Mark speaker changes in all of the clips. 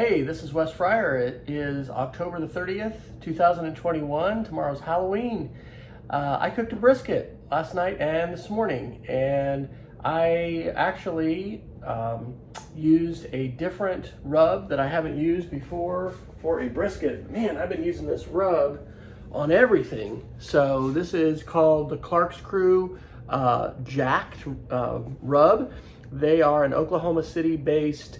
Speaker 1: Hey, this is Wes Fryer. It is October the 30th, 2021. Tomorrow's Halloween. I cooked a brisket last night and this morning, and I actually used a different rub that I haven't used before for a brisket. Man, I've been using this rub on everything. So this is called the Corkscrew Jacked Rub. They are an Oklahoma City based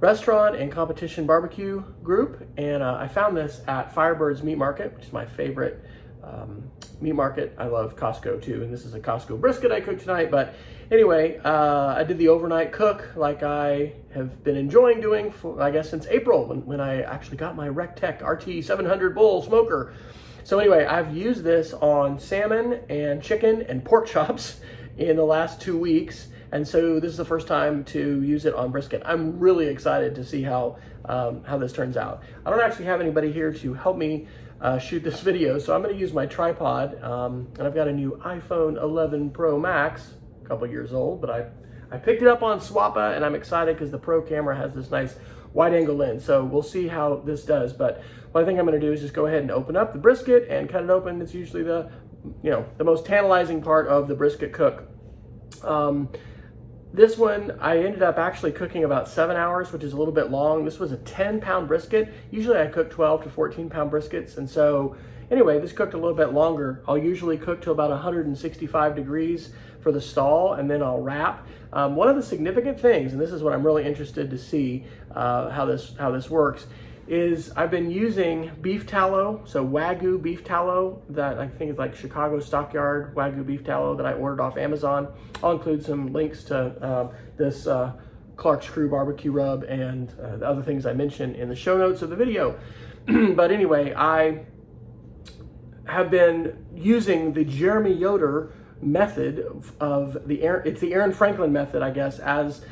Speaker 1: restaurant and competition barbecue group, and I found this at Firebird's Meat Market, which is my favorite meat market. I love Costco too, and this is a Costco brisket I cooked tonight. But anyway, I did the overnight cook like I have been enjoying doing for, I guess, since April when I actually got my RecTeq RT-700 Bull smoker. So anyway, I've used this on salmon and chicken and pork chops in the last 2 weeks. And so this is the first time to use it on brisket. I'm really excited to see how this turns out. I don't actually have anybody here to help me shoot this video, so I'm gonna use my tripod. And I've got a new iPhone 11 Pro Max, a couple years old, but I picked it up on Swappa, and I'm excited because the Pro camera has this nice wide angle lens. So we'll see how this does. But what I think I'm gonna do is just go ahead and open up the brisket and cut it open. It's usually the most tantalizing part of the brisket cook. This one, I ended up actually cooking about 7 hours, which is a little bit long. This was a 10-pound brisket. Usually I cook 12 to 14-pound briskets. And so anyway, this cooked a little bit longer. I'll usually cook to about 165 degrees for the stall, and then I'll wrap. One of the significant things, and this is what I'm really interested to see how this works, is I've been using beef tallow, so Wagyu beef tallow that I think is like Chicago Stockyard Wagyu beef tallow that I ordered off Amazon. I'll include some links to this Corkscrew barbecue rub and the other things I mentioned in the show notes of the video. But anyway, I have been using the Jeremy Yoder method of it's the Aaron Franklin method, I guess, as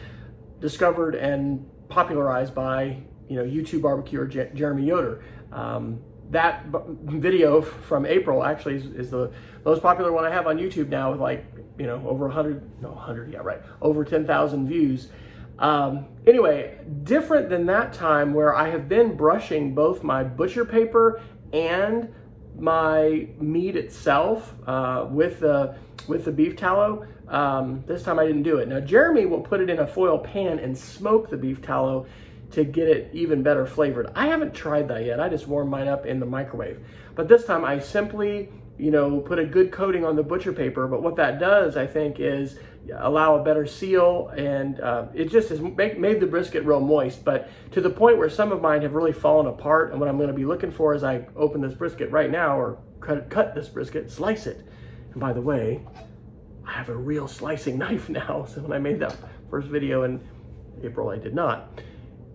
Speaker 1: discovered and popularized by YouTube barbecuer Jeremy Yoder. That video from April actually is the most popular one I have on YouTube now, with like over 10,000 views. Anyway, different than that time where I have been brushing both my butcher paper and my meat itself with the beef tallow. This time I didn't do it. Now Jeremy will put it in a foil pan and smoke the beef tallow to get it even better flavored. I haven't tried that yet. I just warmed mine up in the microwave. But this time I simply, put a good coating on the butcher paper. But what that does, I think, is allow a better seal, and it just has made the brisket real moist, but to the point where some of mine have really fallen apart. And what I'm gonna be looking for as I open this brisket right now, or cut this brisket, slice it. And by the way, I have a real slicing knife now. So when I made that first video in April, I did not.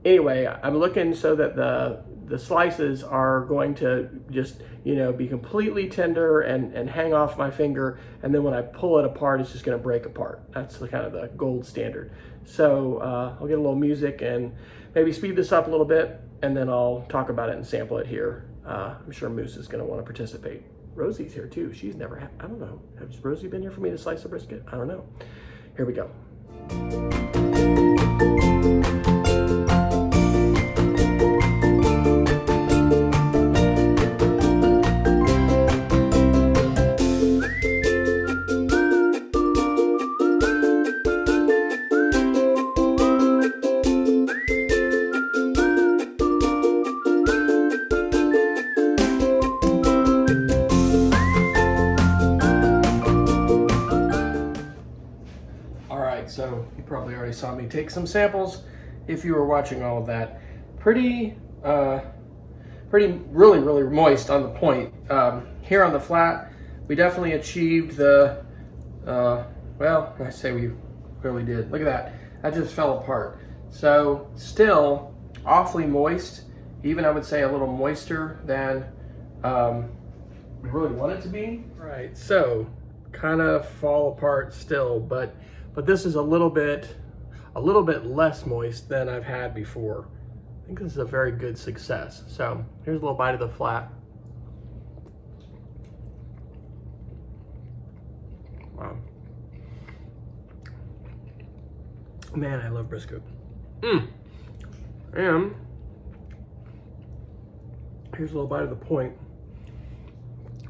Speaker 1: Anyway, I'm looking so that the slices are going to just, be completely tender and hang off my finger. And then when I pull it apart, it's just gonna break apart. That's the kind of the gold standard. So I'll get a little music and maybe speed this up a little bit, and then I'll talk about it and sample it here. I'm sure Moose is gonna wanna participate. Rosie's here too. She's never had, I don't know. Has Rosie been here for me to slice a brisket? I don't know. Here we go. So you probably already saw me take some samples if you were watching all of that. Really moist on the point. Here on the flat, we definitely achieved the, well, I say we really did. Look at that, that just fell apart. So still awfully moist, even I would say a little moister than we really want it to be. Right, so kind of fall apart still, but this is a little bit less moist than I've had before. I think this is a very good success. So here's a little bite of the flat. Wow. Man, I love brisket. And Here's a little bite of the point.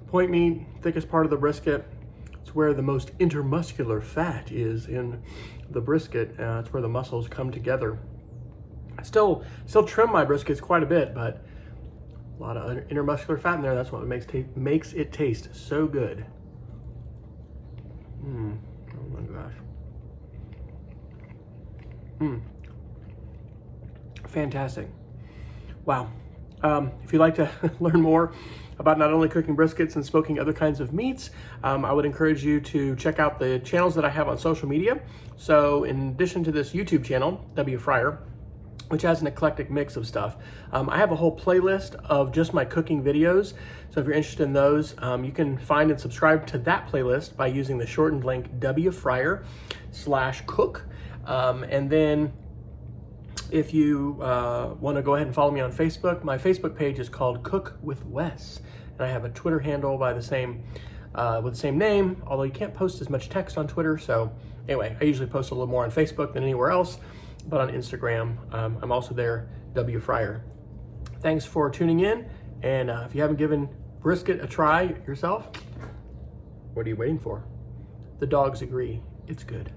Speaker 1: Point meat, thickest part of the brisket. It's where the most intermuscular fat is in the brisket. It's where the muscles come together. I still trim my briskets quite a bit, but a lot of intermuscular fat in there. That's what makes it taste so good. Oh my gosh. Fantastic. Wow. If you'd like to learn more about not only cooking briskets and smoking other kinds of meats, I would encourage you to check out the channels that I have on social media. So in addition to this YouTube channel, W Fryer, which has an eclectic mix of stuff, I have a whole playlist of just my cooking videos. So if you're interested in those, you can find and subscribe to that playlist by using the shortened link wfryer/cook. And then if you want to go ahead and follow me on Facebook, my Facebook page is called Cook with Wes, and I have a Twitter handle by the same with the same name. Although you can't post as much text on Twitter, so anyway, I usually post a little more on Facebook than anywhere else. But on Instagram, I'm also there, W Fryer. Thanks for tuning in, and if you haven't given brisket a try yourself, what are you waiting for? The dogs agree, it's good.